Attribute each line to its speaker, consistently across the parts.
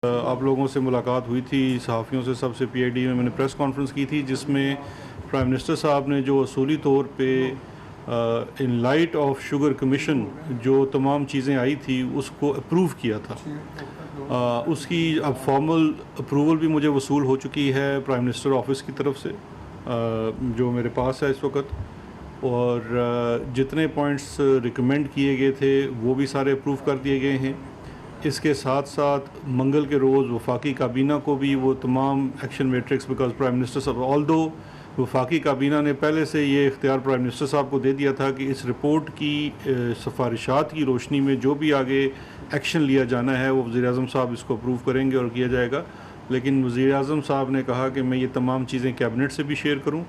Speaker 1: آپ لوگوں سے ملاقات ہوئی تھی صحافیوں سے، سب سے پی آئی ڈی میں نے پریس کانفرنس کی تھی، جس میں پرائم منسٹر صاحب نے جو اصولی طور پہ in light of sugar commission جو تمام چیزیں آئی تھی اس کو اپروو کیا تھا، اس کی اب فارمل اپروول بھی مجھے وصول ہو چکی ہے پرائم منسٹر آفس کی طرف سے، جو میرے پاس ہے اس وقت، اور جتنے پوائنٹس ریکمینڈ کیے گئے تھے وہ بھی سارے اپروو کر دیے گئے ہیں۔ اس کے ساتھ ساتھ منگل کے روز وفاقی کابینہ کو بھی وہ تمام action matrix, because prime minister صاحب آلدو وفاقی کابینہ نے پہلے سے یہ اختیار پرائم منسٹر صاحب کو دے دیا تھا کہ اس رپورٹ کی سفارشات کی روشنی میں جو بھی آگے ایکشن لیا جانا ہے وہ وزیر اعظم صاحب اس کو اپروو کریں گے اور کیا جائے گا، لیکن وزیر اعظم صاحب نے کہا کہ میں یہ تمام چیزیں کیبنٹ سے بھی شیئر کروں،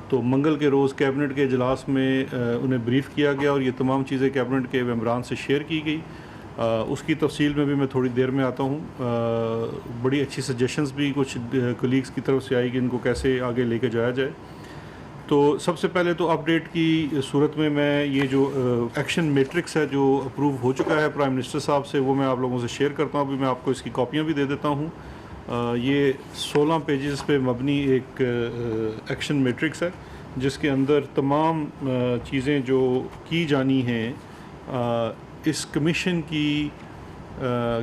Speaker 1: تو منگل کے روز کیبنٹ کے اجلاس میں انہیں بریف کیا گیا اور یہ تمام چیزیں کیبنٹ کے ممبران سے شیئر کی گئی۔ اس کی تفصیل میں بھی میں تھوڑی دیر میں آتا ہوں۔ بڑی اچھی سجیشنز بھی کچھ کولیگز کی طرف سے آئی کہ ان کو کیسے آگے لے کے جایا جائے۔ تو سب سے پہلے تو اپڈیٹ کی صورت میں یہ جو ایکشن میٹرکس ہے جو اپروو ہو چکا ہے پرائم منسٹر صاحب سے، وہ میں آپ لوگوں سے شیئر کرتا ہوں۔ ابھی میں آپ کو اس کی کاپیاں بھی دے دیتا ہوں۔ یہ 16 پیجز پہ مبنی ایک ایکشن میٹرکس ہے جس کے اندر تمام چیزیں جو کی جانی ہیں اس کمیشن کی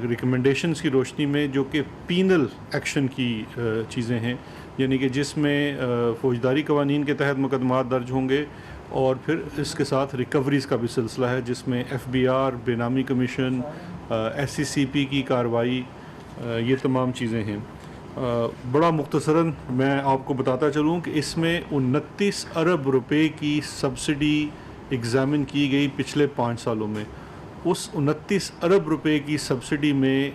Speaker 1: ریکمنڈیشنز کی روشنی میں، جو کہ پینل ایکشن کی چیزیں ہیں، یعنی کہ جس میں فوجداری قوانین کے تحت مقدمات درج ہوں گے، اور پھر اس کے ساتھ ریکوریز کا بھی سلسلہ ہے جس میں ایف بی آر، بے نامی کمیشن، ایس سی سی پی کی کارروائی، یہ تمام چیزیں ہیں۔ بڑا مختصراً میں آپ کو بتاتا چلوں کہ اس میں 29 ارب روپے کی سبسڈی ایگزامن کی گئی پچھلے 5 سالوں میں۔ اس 29 ارب روپے کی سبسڈی میں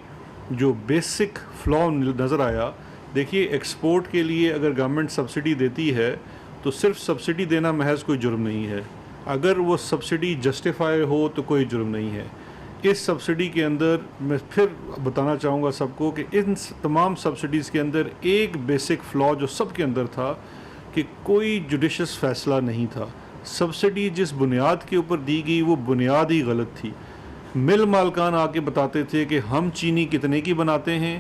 Speaker 1: جو بیسک فلاؤ نظر آیا، دیکھیے ایکسپورٹ کے لیے اگر گورنمنٹ سبسڈی دیتی ہے تو صرف سبسڈی دینا محض کوئی جرم نہیں ہے، اگر وہ سبسڈی جسٹیفائی ہو تو کوئی جرم نہیں ہے۔ اس سبسڈی کے اندر میں پھر بتانا چاہوں گا سب کو کہ ان تمام سبسڈیز کے اندر ایک بیسک فلاؤ جو سب کے اندر تھا کہ کوئی جوڈیشس فیصلہ نہیں تھا۔ سبسڈی جس بنیاد کے اوپر دی گئی وہ بنیاد ہی غلط تھی۔ مل مالکان آ کے بتاتے تھے کہ ہم چینی کتنے کی بناتے ہیں،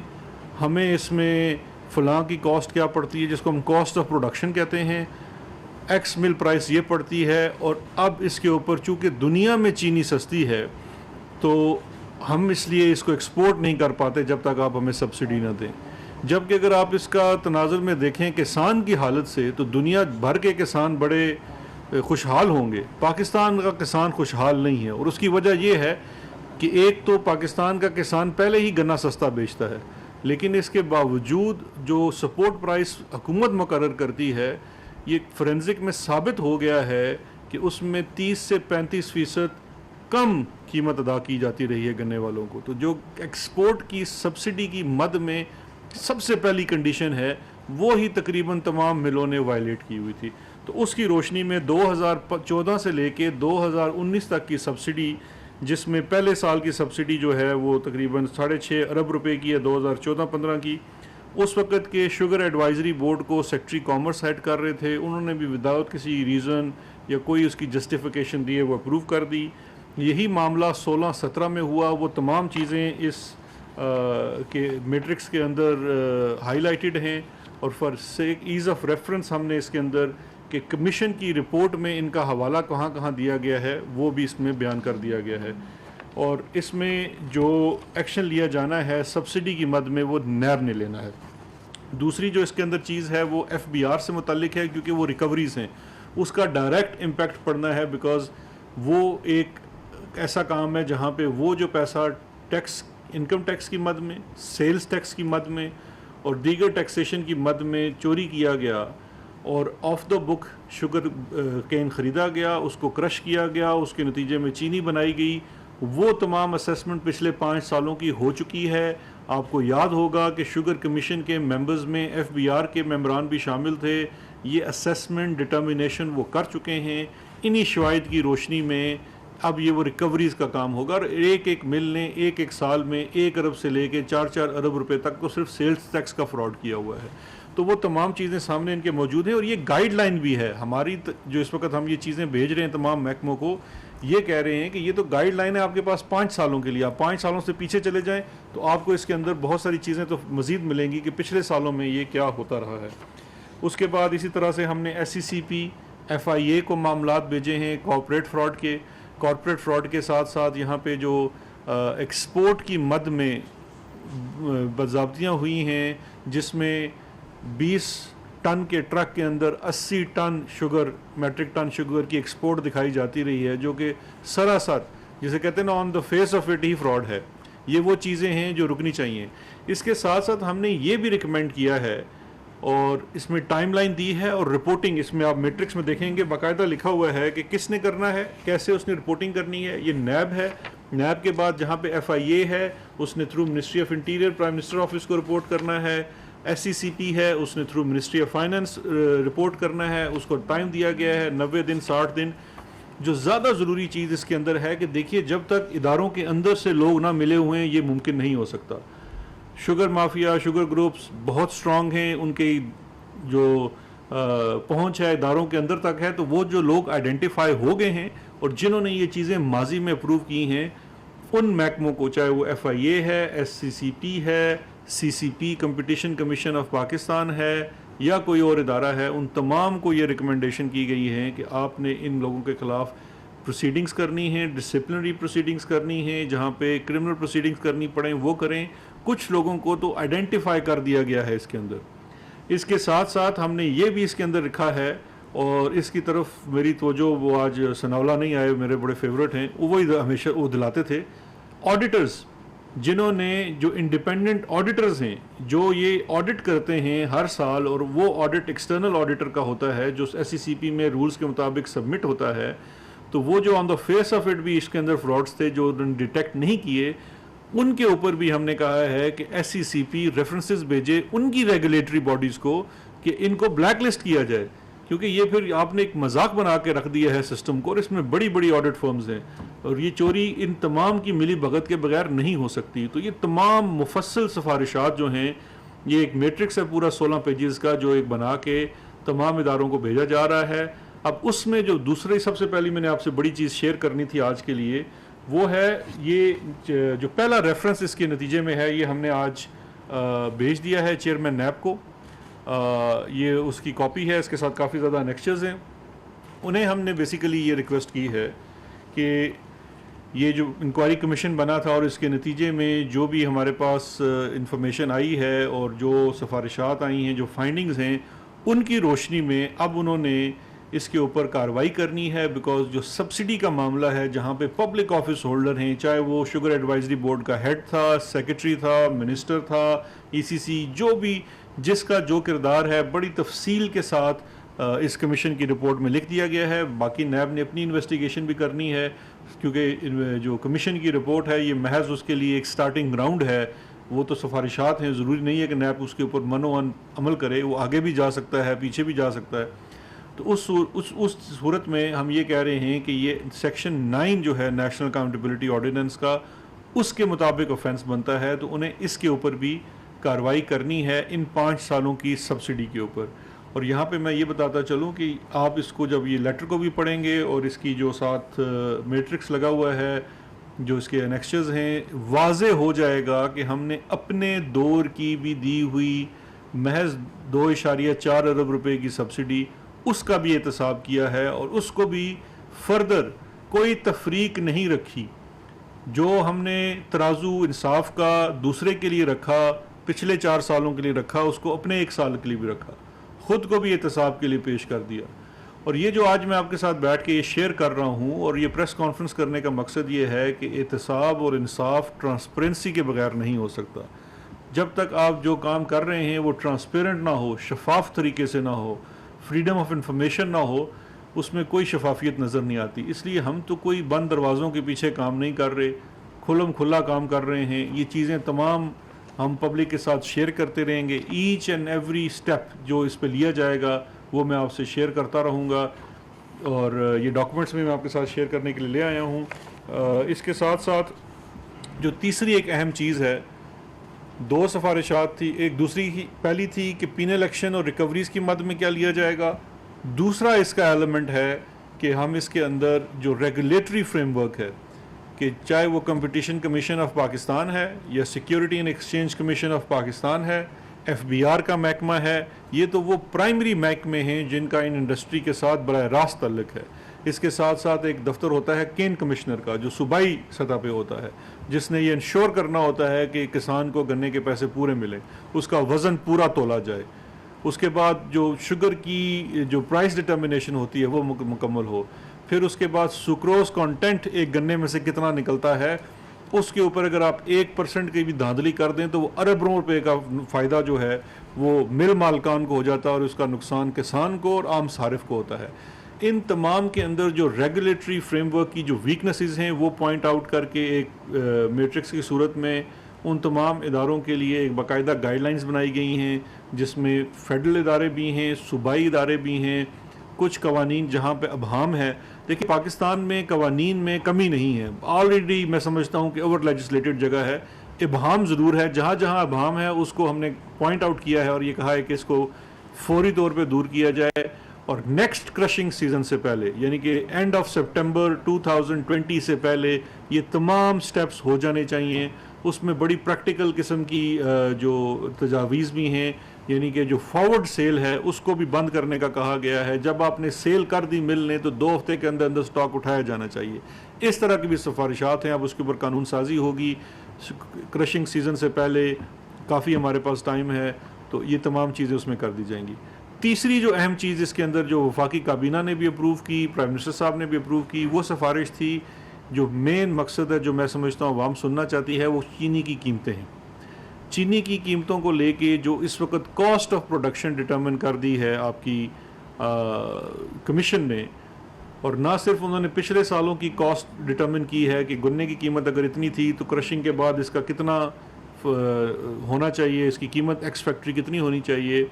Speaker 1: ہمیں اس میں فلاں کی کاسٹ کیا پڑتی ہے، جس کو ہم کاسٹ آف پروڈکشن کہتے ہیں، ایکس مل پرائس یہ پڑتی ہے، اور اب اس کے اوپر چونکہ دنیا میں چینی سستی ہے تو ہم اس لیے اس کو ایکسپورٹ نہیں کر پاتے جب تک آپ ہمیں سبسڈی نہ دیں۔ جبکہ اگر آپ اس کا تناظر میں دیکھیں کسان کی حالت سے، تو دنیا بھر کے کسان بڑے خوشحال ہوں گے، پاکستان کا کسان خوشحال نہیں ہے، اور اس کی وجہ یہ ہے کہ ایک تو پاکستان کا کسان پہلے ہی گنا سستا بیچتا ہے، لیکن اس کے باوجود جو سپورٹ پرائس حکومت مقرر کرتی ہے، یہ فورینزک میں ثابت ہو گیا ہے کہ اس میں 30 سے 35% کم قیمت ادا کی جاتی رہی ہے گنے والوں کو۔ تو جو ایکسپورٹ کی سبسڈی کی مد میں سب سے پہلی کنڈیشن ہے وہی تقریباً تمام ملوں نے وائلیٹ کی ہوئی تھی۔ تو اس کی روشنی میں 2014 سے لے کے 2019 تک کی سبسڈی، جس میں پہلے سال کی سبسڈی جو ہے وہ تقریباً 6.5 ارب روپے کی ہے 2014-15 کی۔ اس وقت کے شوگر ایڈوائزری بورڈ کو سیکٹری کامرس ہیڈ کر رہے تھے، انہوں نے بھی وداؤٹ کسی ریزن یا کوئی اس کی جسٹیفیکیشن دیے وہ اپروو کر دی۔ یہی معاملہ 16-17 میں ہوا، وہ تمام چیزیں اس کے میٹرکس کے اندر ہائی لائٹڈ ہیں، اور for sake as of reference ہم نے اس کے اندر کہ کمیشن کی رپورٹ میں ان کا حوالہ کہاں کہاں دیا گیا ہے وہ بھی اس میں بیان کر دیا گیا ہے۔ اور اس میں جو ایکشن لیا جانا ہے سبسڈی کی مد میں وہ نیب نے لینا ہے۔ دوسری جو اس کے اندر چیز ہے وہ ایف بی آر سے متعلق ہے، کیونکہ وہ ریکوریز ہیں، اس کا ڈائریکٹ امپیکٹ پڑنا ہے، بیکاز وہ ایک ایسا کام ہے جہاں پہ وہ جو پیسہ ٹیکس، انکم ٹیکس کی مد میں، سیلز ٹیکس کی مد میں اور دیگر ٹیکسیشن کی مد میں چوری کیا گیا، اور of the book sugar cane خریدا گیا، اس کو کرش کیا گیا، اس کے نتیجے میں چینی بنائی گئی، وہ تمام اسیسمنٹ پچھلے 5 سالوں کی ہو چکی ہے۔ آپ کو یاد ہوگا کہ شوگر کمیشن کے ممبرز میں ایف بی آر کے ممبران بھی شامل تھے، یہ اسیسمنٹ ڈٹرمنیشن وہ کر چکے ہیں۔ انہی شواہد کی روشنی میں اب یہ وہ ریکوریز کا کام ہوگا، اور ایک ایک مل نے ایک سال میں 1 ارب سے لے کے 4 ارب روپے تک کو صرف سیلز ٹیکس کا فراڈ کیا ہوا ہے۔ تو وہ تمام چیزیں سامنے ان کے موجود ہیں، اور یہ گائیڈ لائن بھی ہے ہماری جو اس وقت ہم یہ چیزیں بھیج رہے ہیں تمام محکموں کو، یہ کہہ رہے ہیں کہ یہ تو گائیڈ لائن ہے آپ کے پاس 5 سالوں کے لیے، آپ 5 سالوں سے پیچھے چلے جائیں تو آپ کو اس کے اندر بہت ساری چیزیں تو مزید ملیں گی کہ پچھلے سالوں میں یہ کیا ہوتا رہا ہے۔ اس کے بعد اسی طرح سے ہم نے S C C P F آئی اے کو معاملات بھیجے ہیں کارپوریٹ فراڈ کے ساتھ ساتھ یہاں پہ جو ایکسپورٹ کی مد میں باضابطیاں ہوئی ہیں، جس میں 20 ٹن کے ٹرک کے اندر 80 ton sugar, metric ton sugar کی ایکسپورٹ دکھائی جاتی رہی ہے، جو کہ سراسر جسے کہتے ہیں نا on the face of it ہی فراڈ ہے۔ یہ وہ چیزیں ہیں جو رکنی چاہیے۔ اس کے ساتھ ساتھ ہم نے یہ بھی ریکمینڈ کیا ہے اور اس میں ٹائم لائن دی ہے، اور رپورٹنگ اس میں آپ میٹرکس میں دیکھیں گے باقاعدہ لکھا ہوا ہے کہ کس نے کرنا ہے، کیسے اس نے رپورٹنگ کرنی ہے۔ یہ نیب ہے، نیب کے بعد جہاں پہ ایف آئی اے ہے اس نے through ministry of interior prime minister office کو رپورٹ کرنا ہے، ایس سی سی پی ہے اس نے through ministry of finance report کرنا ہے، اس کو ٹائم دیا گیا ہے 90 دن 60 دن۔ جو زیادہ ضروری چیز اس کے اندر ہے کہ دیکھیے جب تک اداروں کے اندر سے لوگ نہ ملے ہوئے ہیں یہ ممکن نہیں ہو سکتا۔ شوگر مافیا، شوگر گروپس بہت سٹرونگ ہیں، ان کی جو پہنچ ہے اداروں کے اندر تک ہے، تو وہ جو لوگ آئیڈینٹیفائی ہو گئے ہیں اور جنہوں نے یہ چیزیں ماضی میں اپروو کی ہیں، ان محکموں کو، چاہے وہ ایف آئی اے ہے، ایس سی سی پی ہے، سی C P competition commission of Pakistan ہے یا کوئی اور ادارہ ہے، ان تمام کو یہ ریکمنڈیشن کی گئی ہے کہ آپ نے ان لوگوں کے خلاف پروسیڈنگز کرنی ہیں، ڈسپلنری پروسیڈنگز کرنی ہیں، جہاں پہ کرمنل پروسیڈنگز کرنی پڑیں وہ کریں۔ کچھ لوگوں کو تو آئیڈینٹیفائی کر دیا گیا ہے اس کے اندر۔ اس کے ساتھ ساتھ ہم نے یہ بھی اس کے اندر لکھا ہے، اور اس کی طرف میری توجہ وہ آج ثناءاللہ نہیں آئے، میرے بڑے فیورٹ ہیں، وہی ہمیشہ وہ دلاتے تھے، آڈیٹرز جنہوں نے، جو انڈیپینڈنٹ آڈیٹرز ہیں جو یہ آڈٹ کرتے ہیں ہر سال، اور وہ آڈٹ ایکسٹرنل آڈیٹر کا ہوتا ہے جو ایس سی سی پی میں رولز کے مطابق سبمٹ ہوتا ہے، تو وہ جو آن دا فیس آف اٹ بھی اس کے اندر فراڈز تھے جو انہوں نے ڈیٹیکٹ نہیں کیے، ان کے اوپر بھی ہم نے کہا ہے کہ S C C P references بھیجے ان کی ریگولیٹری باڈیز کو کہ ان کو بلیک لسٹ کیا جائے، کیونکہ یہ پھر آپ نے ایک مذاق بنا کے رکھ دیا ہے سسٹم کو، اور اس میں بڑی بڑی آڈٹ فرمز ہیں، اور یہ چوری ان تمام کی ملی بھگت کے بغیر نہیں ہو سکتی۔ تو یہ تمام مفصل سفارشات جو ہیں، یہ ایک میٹرکس ہے پورا 16 پیجز کا جو ایک بنا کے تمام اداروں کو بھیجا جا رہا ہے۔ اب اس میں جو دوسری سب سے پہلی میں نے آپ سے بڑی چیز شیئر کرنی تھی آج کے لیے، وہ ہے یہ جو پہلا ریفرنس اس کے نتیجے میں ہے، یہ ہم نے آج بھیج دیا ہے چیئرمین نیب کو۔ یہ اس کی کاپی ہے، اس کے ساتھ کافی زیادہ انیکسچرز ہیں۔ انہیں ہم نے بیسیکلی یہ ریکویسٹ کی ہے کہ یہ جو انکوائری کمیشن بنا تھا اور اس کے نتیجے میں جو بھی ہمارے پاس انفارمیشن آئی ہے اور جو سفارشات آئی ہیں، جو فائنڈنگز ہیں، ان کی روشنی میں اب انہوں نے اس کے اوپر کارروائی کرنی ہے، بیکاز جو سبسڈی کا معاملہ ہے جہاں پہ پبلک آفس ہولڈر ہیں، چاہے وہ شوگر ایڈوائزری بورڈ کا ہیڈ تھا، سیکرٹری تھا، منسٹر تھا، ای سی سی، جو بھی جس کا جو کردار ہے بڑی تفصیل کے ساتھ اس کمیشن کی رپورٹ میں لکھ دیا گیا ہے۔ باقی نیب نے اپنی انویسٹیگیشن بھی کرنی ہے، کیونکہ جو کمیشن کی رپورٹ ہے یہ محض اس کے لیے ایک سٹارٹنگ گراؤنڈ ہے، وہ تو سفارشات ہیں، ضروری نہیں ہے کہ نیب اس کے اوپر منوان عمل کرے، وہ آگے بھی جا سکتا ہے، پیچھے بھی جا سکتا ہے۔ تو اس صورت میں ہم یہ کہہ رہے ہیں کہ یہ سیکشن 9 جو ہے نیشنل اکاؤنٹیبلٹی آرڈیننس کا، اس کے مطابق آفینس بنتا ہے، تو انہیں اس کے اوپر بھی کارروائی کرنی ہے ان 5 سالوں کی سبسڈی کے اوپر۔ اور یہاں پہ میں یہ بتاتا چلوں کہ آپ اس کو جب یہ لیٹر کو بھی پڑھیں گے اور اس کی جو ساتھ میٹرکس لگا ہوا ہے، جو اس کے انیکسچرز ہیں، واضح ہو جائے گا کہ ہم نے اپنے دور کی بھی دی ہوئی محض 2.4 ارب روپے کی سبسڈی، اس کا بھی احتساب کیا ہے، اور اس کو بھی فردر کوئی تفریق نہیں رکھی۔ جو ہم نے ترازو انصاف کا دوسرے کے لیے رکھا، پچھلے 4 سالوں کے لیے رکھا، اس کو اپنے 1 سال کے لیے بھی رکھا، خود کو بھی احتساب کے لیے پیش کر دیا۔ اور یہ جو آج میں آپ کے ساتھ بیٹھ کے یہ شیئر کر رہا ہوں، اور یہ پریس کانفرنس کرنے کا مقصد یہ ہے کہ احتساب اور انصاف ٹرانسپیرنسی کے بغیر نہیں ہو سکتا۔ جب تک آپ جو کام کر رہے ہیں وہ ٹرانسپیرنٹ نہ ہو، شفاف طریقے سے نہ ہو، فریڈم آف انفارمیشن نہ ہو، اس میں کوئی شفافیت نظر نہیں آتی۔ اس لیے ہم تو کوئی بند دروازوں کے پیچھے کام نہیں کر رہے، کھلم کھلا کام کر رہے ہیں۔ یہ چیزیں تمام ہم پبلک کے ساتھ شیئر کرتے رہیں گے، ایچ اینڈ ایوری سٹیپ جو اس پہ لیا جائے گا وہ میں آپ سے شیئر کرتا رہوں گا، اور یہ ڈاکومنٹس بھی میں آپ کے ساتھ شیئر کرنے کے لیے لے آیا ہوں۔ اس کے ساتھ ساتھ جو تیسری ایک اہم چیز ہے دو سفارشات تھی. ایک دوسری کی پہلی تھی کہ پینل ایکشن اور ریکوریز کی مد میں کیا لیا جائے گا. دوسرا اس کا ایلیمنٹ ہے کہ ہم اس کے اندر جو ریگولیٹری فریم ورک ہے کہ چاہے وہ کمپٹیشن کمیشن آف پاکستان ہے یا security and exchange commission of Pakistan ہے, ایف بی آر کا محکمہ ہے, یہ تو وہ پرائمری محکمے ہیں جن کا ان انڈسٹری کے ساتھ براہ راست تعلق ہے. اس کے ساتھ ساتھ ایک دفتر ہوتا ہے کین کمشنر کا جو صوبائی سطح پہ ہوتا ہے, جس نے یہ انشور کرنا ہوتا ہے کہ کسان کو گنے کے پیسے پورے ملیں, اس کا وزن پورا تولا جائے. اس کے بعد جو شوگر کی جو پرائس ڈٹرمنیشن ہوتی ہے وہ مکمل ہو. پھر اس کے بعد سوکروز کانٹینٹ ایک گنے میں سے کتنا نکلتا ہے, اس کے اوپر اگر آپ 1% کی بھی دھاندلی کر دیں تو وہ اربوں روپے کا فائدہ جو ہے وہ مل مالکان کو ہو جاتا ہے اور اس کا نقصان کسان کو اور عام صارف کو ہوتا ہے. ان تمام کے اندر جو ریگولیٹری فریم ورک کی جو ویکنسز ہیں وہ پوائنٹ آؤٹ کر کے ایک میٹرکس کی صورت میں ان تمام اداروں کے لیے ایک باقاعدہ گائیڈ لائنز بنائی گئی ہیں, جس میں فیڈرل ادارے بھی ہیں, صوبائی ادارے بھی ہیں, کچھ قوانین جہاں پہ ابہام ہے. دیکھیں پاکستان میں قوانین میں کمی نہیں ہے, آلریڈی میں سمجھتا ہوں کہ اوور لیجسلیٹڈ جگہ ہے. ابہام ضرور ہے, جہاں جہاں ابہام ہے اس کو ہم نے پوائنٹ آؤٹ کیا ہے اور یہ کہا ہے کہ اس کو فوری طور پہ دور کیا جائے, اور نیکسٹ کرشنگ سیزن سے پہلے یعنی کہ اینڈ آف سپٹمبر 2020 سے پہلے یہ تمام سٹیپس ہو جانے چاہیے. اس میں بڑی پریکٹیکل قسم کی جو تجاویز بھی ہیں, یعنی کہ جو فارورڈ سیل ہے اس کو بھی بند کرنے کا کہا گیا ہے. جب آپ نے سیل کر دی مل نے تو 2 ہفتے کے اندر سٹاک اٹھایا جانا چاہیے. اس طرح کی بھی سفارشات ہیں. اب اس کے اوپر قانون سازی ہوگی کرشنگ سیزن سے پہلے, کافی ہمارے پاس ٹائم ہے, تو یہ تمام چیزیں اس میں کر دی جائیں گی. تیسری جو اہم چیز اس کے اندر جو وفاقی کابینہ نے بھی اپروو کی, پرائم منسٹر صاحب نے بھی اپروو کی, وہ سفارش تھی جو مین مقصد ہے جو میں سمجھتا ہوں عوام سننا چاہتی ہے, وہ چینی کی قیمتیں ہیں. چینی کی قیمتوں کو لے کے جو اس وقت کاسٹ آف پروڈکشن ڈٹرمن کر دی ہے آپ کی کمیشن نے, اور نہ صرف انہوں نے پچھلے سالوں کی کاسٹ ڈٹرمن کی ہے کہ گنے کی قیمت اگر اتنی تھی تو کرشنگ کے بعد اس کا کتنا ہونا چاہیے, اس کی قیمت ایکس فیکٹری کتنی ہونی چاہیے,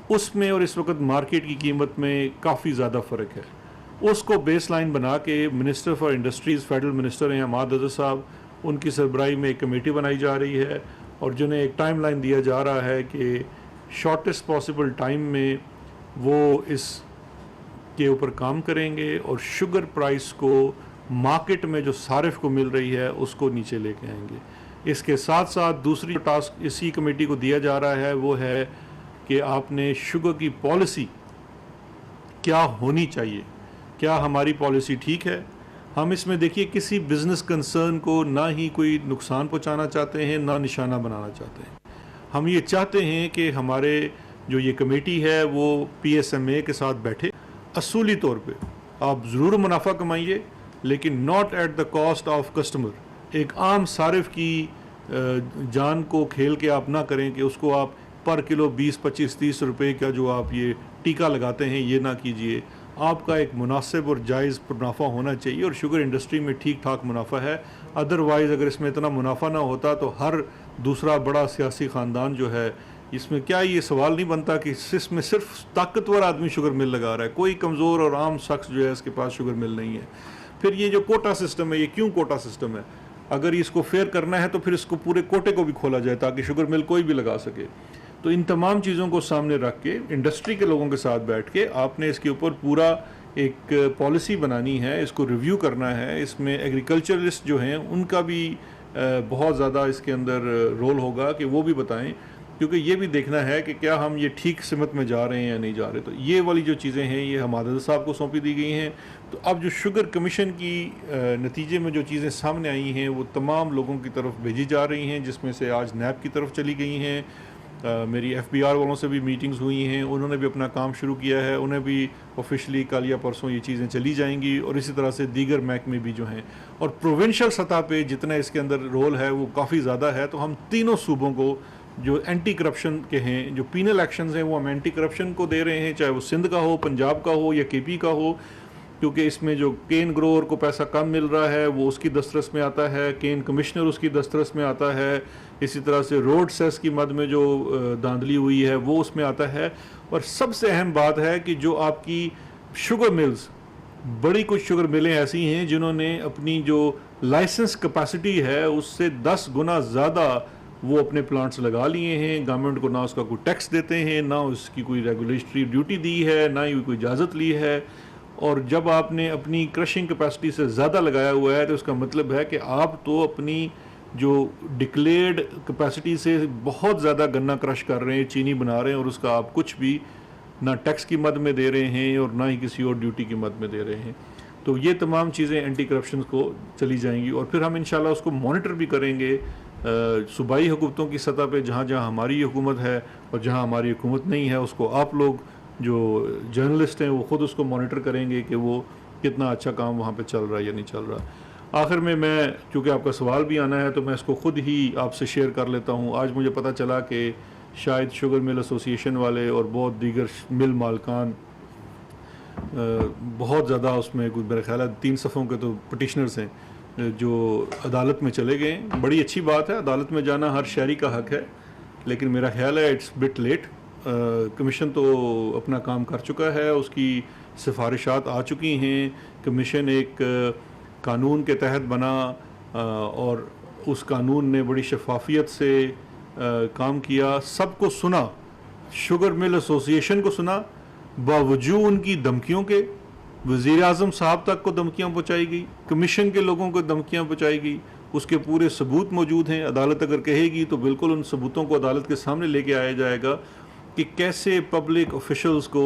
Speaker 1: اس میں اور اس وقت مارکیٹ کی قیمت میں کافی زیادہ فرق ہے. اس کو بیس لائن بنا کے minister for industries federal minister ہیں عماد اظہر صاحب, ان کی سربراہی میں ایک کمیٹی بنائی جا رہی ہے اور جنہیں ایک ٹائم لائن دیا جا رہا ہے کہ شارٹیسٹ پاسبل ٹائم میں وہ اس کے اوپر کام کریں گے اور شوگر پرائس کو مارکیٹ میں جو صارف کو مل رہی ہے اس کو نیچے لے کے آئیں گے. اس کے ساتھ ساتھ دوسری ٹاسک اسی کمیٹی کو دیا جا رہا ہے وہ ہے کہ آپ نے شوگر کی پالیسی کیا ہونی چاہیے, کیا ہماری پالیسی ٹھیک ہے. ہم اس میں دیکھیے کسی بزنس کنسرن کو نہ ہی کوئی نقصان پہنچانا چاہتے ہیں, نہ نشانہ بنانا چاہتے ہیں. ہم یہ چاہتے ہیں کہ ہمارے جو یہ کمیٹی ہے وہ پی ایس ایم اے کے ساتھ بیٹھے, اصولی طور پہ آپ ضرور منافع کمائیے لیکن not at the cost of customer. ایک عام صارف کی جان کو کھیل کے آپ نہ کریں کہ اس کو آپ پر کلو 20, 25, 30 روپے کا جو آپ یہ ٹیکہ لگاتے ہیں یہ نہ کیجئے. آپ کا ایک مناسب اور جائز منافع ہونا چاہیے, اور شوگر انڈسٹری میں ٹھیک ٹھاک منافع ہے. ادروائز اگر اس میں اتنا منافع نہ ہوتا تو ہر دوسرا بڑا سیاسی خاندان جو ہے اس میں کیا یہ سوال نہیں بنتا کہ اس میں صرف طاقتور آدمی شوگر مل لگا رہا ہے, کوئی کمزور اور عام شخص جو ہے اس کے پاس شوگر مل نہیں ہے. پھر یہ جو کوٹا سسٹم ہے, یہ کیوں کوٹا سسٹم ہے؟ اگر اس کو فیئر کرنا ہے تو پھر اس کو پورے کوٹے کو بھی کھولا جائے تاکہ شوگر مل کوئی بھی لگا سکے. تو ان تمام چیزوں کو سامنے رکھ کے انڈسٹری کے لوگوں کے ساتھ بیٹھ کے آپ نے اس کے اوپر پورا ایک پالیسی بنانی ہے, اس کو ریویو کرنا ہے. اس میں ایگریکلچرسٹ جو ہیں ان کا بھی بہت زیادہ اس کے اندر رول ہوگا کہ وہ بھی بتائیں, کیونکہ یہ بھی دیکھنا ہے کہ کیا ہم یہ ٹھیک سمت میں جا رہے ہیں یا نہیں جا رہے. تو یہ والی جو چیزیں ہیں یہ عماد اظہر صاحب کو سونپی دی گئی ہیں. تو اب جو شوگر کمیشن کی نتیجے میں جو چیزیں سامنے آئی ہیں وہ تمام لوگوں کی طرف بھیجی جا رہی ہیں, جس میں سے آج نیب کی طرف چلی گئی ہیں. میری ایف بی آر والوں سے بھی میٹنگز ہوئی ہیں, انہوں نے بھی اپنا کام شروع کیا ہے, انہیں بھی آفیشلی کل یا پرسوں یہ چیزیں چلی جائیں گی. اور اسی طرح سے دیگر محکمے بھی جو ہیں, اور پروونشل سطح پہ جتنا اس کے اندر رول ہے وہ کافی زیادہ ہے. تو ہم تینوں صوبوں کو جو اینٹی کرپشن کے ہیں, جو پینل ایکشنز ہیں, وہ ہم اینٹی کرپشن کو دے رہے ہیں, چاہے وہ سندھ کا ہو, پنجاب کا ہو یا کے پی کا ہو, کیونکہ اس میں جو کین گروور کو پیسہ کم مل رہا ہے وہ اس کی دسترس میں آتا ہے, کین کمشنر اس کی دسترس میں آتا ہے. اسی طرح سے روڈ سیس کی مد میں جو دھاندلی ہوئی ہے وہ اس میں آتا ہے. اور سب سے اہم بات ہے کہ جو آپ کی شوگر ملز, بڑی کچھ شوگر ملیں ایسی ہیں جنہوں نے اپنی جو لائسنس کیپیسٹی ہے اس سے 10 گنا زیادہ وہ اپنے پلانٹس لگا لیے ہیں، گورنمنٹ کو نہ اس کا کوئی ٹیکس دیتے ہیں، نہ اس کی کوئی ریگولیٹری ڈیوٹی دی ہے، نہ ہی کوئی اجازت لی ہے. اور جب آپ نے اپنی کرشنگ کیپیسٹی سے زیادہ لگایا ہوا ہے تو اس کا مطلب ہے کہ آپ تو اپنی جو ڈکلیئرڈ کیپیسٹی سے بہت زیادہ گنا کرش کر رہے ہیں، چینی بنا رہے ہیں، اور اس کا آپ کچھ بھی نہ ٹیکس کی مد میں دے رہے ہیں اور نہ ہی کسی اور ڈیوٹی کی مد میں دے رہے ہیں. تو یہ تمام چیزیں اینٹی کرپشن کو چلی جائیں گی، اور پھر ہم انشاءاللہ اس کو مانیٹر بھی کریں گے صوبائی حکومتوں کی سطح پہ، جہاں جہاں ہماری حکومت ہے اور جہاں ہماری حکومت نہیں ہے اس کو آپ لوگ جو جرنلسٹ ہیں وہ خود اس کو مانیٹر کریں گے کہ وہ کتنا اچھا کام وہاں پہ چل رہا ہے یا نہیں چل رہا. آخر میں چونکہ آپ کا سوال بھی آنا ہے تو میں اس کو خود ہی آپ سے شیئر کر لیتا ہوں. آج مجھے پتہ چلا کہ شاید شوگر مل ایسوسی ایشن والے اور بہت دیگر مل مالکان بہت زیادہ اس میں میرا خیال ہے 3 صفوں کے تو پٹیشنرز ہیں جو عدالت میں چلے گئے. بڑی اچھی بات ہے، عدالت میں جانا ہر شہری کا حق ہے، لیکن میرا خیال ہے اٹس بٹ لیٹ. کمیشن تو اپنا کام کر چکا ہے، اس کی سفارشات آ چکی ہیں. کمیشن ایک قانون کے تحت بنا اور اس قانون نے بڑی شفافیت سے کام کیا، سب کو سنا، شوگر مل ایسوسی ایشن کو سنا، باوجود ان کی دھمکیوں کے وزیر اعظم صاحب تک کو دھمکیاں پہنچائی گئی، کمیشن کے لوگوں کو دھمکیاں پہنچائی گئی. اس کے پورے ثبوت موجود ہیں. عدالت اگر کہے گی تو بالکل ان ثبوتوں کو عدالت کے سامنے لے کے آیا جائے گا کہ کیسے پبلک آفیشلز کو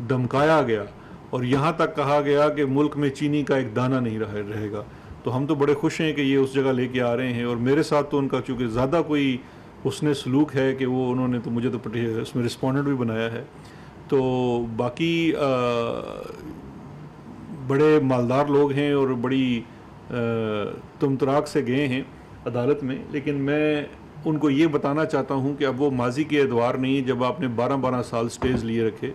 Speaker 1: دھمکایا گیا اور یہاں تک کہا گیا کہ ملک میں چینی کا ایک دانہ نہیں رہے گا. تو ہم تو بڑے خوش ہیں کہ یہ اس جگہ لے کے آ رہے ہیں، اور میرے ساتھ تو ان کا چونکہ زیادہ کوئی اس نے سلوک ہے کہ وہ انہوں نے تو مجھے تو اس میں رسپونڈنٹ بھی بنایا ہے. تو باقی بڑے مالدار لوگ ہیں اور بڑی تمتراک سے گئے ہیں عدالت میں، لیکن میں ان کو یہ بتانا چاہتا ہوں کہ اب وہ ماضی کے ادوار نہیں جب آپ نے 12 سال سٹیز لیے رکھے.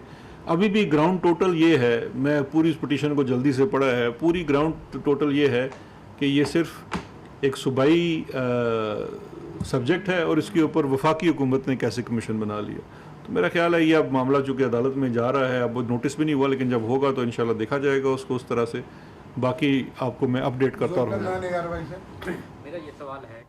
Speaker 1: ابھی بھی گراؤنڈ ٹوٹل یہ ہے، میں پوری اس پٹیشن کو جلدی سے پڑھا ہے، پوری گراؤنڈ ٹوٹل یہ ہے کہ یہ صرف ایک صوبائی سبجیکٹ ہے اور اس کے اوپر وفاقی حکومت نے کیسے کمیشن بنا لیا. تو میرا خیال ہے یہ اب معاملہ چونکہ عدالت میں جا رہا ہے، اب وہ نوٹس بھی نہیں ہوا، لیکن جب ہوگا تو انشاءاللہ دیکھا جائے گا اس کو اس طرح سے. باقی آپ کو میں اپ ڈیٹ کرتا رہوں گا.
Speaker 2: میرا یہ سوال ہے